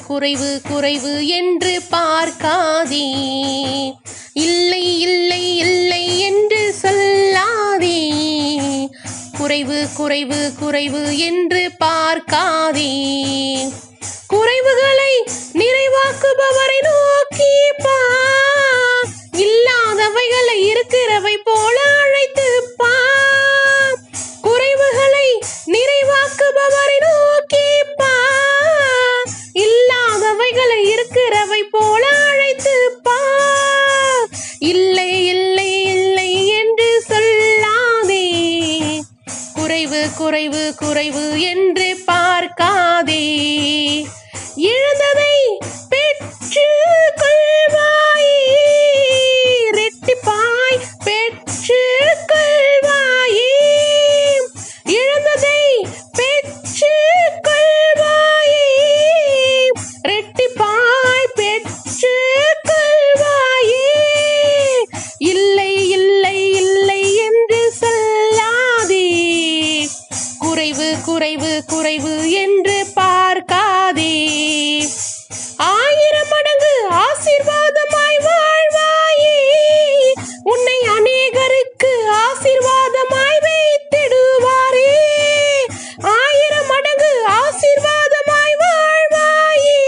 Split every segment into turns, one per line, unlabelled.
குறைவு குறைவு என்று பார்க்காதே. இல்லை இல்லை இல்லை என்று சொல்லாதே. குறைவு குறைவு குறைவு என்று பார்க்காதே. குறைவுகளை நிறைவாக்குபவரை நோக்கி பார். இல்லாதவைகளை இருக்கிறவை போல அழைத்து பார். குறைவுகளை நிறைவாக்குபவரை நோக்கி பார். இல்லாதவைகளை இருக்கிறவை போல அழைத்து பார். இல்லை இல்லை இல்லை என்று சொல்லாதே. குறைவு குறைவு குறைவு என்று பார்க்காதே. இழந்ததை பெற்று கொள்வாயே. இரட்டிப்பாய் பெற்று கொள்வாயே. இழந்ததை பெற்று கொள்வாயே. இரட்டிப்பாய் பெற்று கொள்வாயே. இல்லை இல்லை இல்லை என்று சொல்லாதே. குறைவு குறைவு குறைவு என்று பார்க்காதே. 1000 மடங்கு ஆசீர்வாதமாய் வாழ்வாயே. உன்னை அநேகருக்கு ஆசீர்வாதமாய் வைத்திடுவாரே. 1000 மடங்கு ஆசீர்வாதமாய் வாழ்வாயே.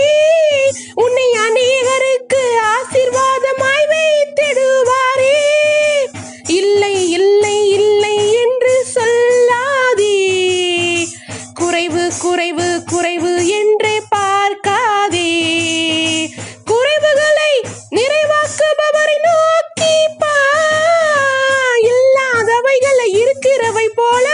உன்னை அநேகருக்கு ஆசீர்வாதமாய் வைத்திடுவாரே. இல்லை இல்லை இல்லை என்று சொல்லாதே. குறைவு குறைவு குறைவு என்று பார்க்காதே. குறைவுகளை நிறைவாக்குபவரை நோக்கி பார். இல்லாதவைகளை இருக்கிறவை போல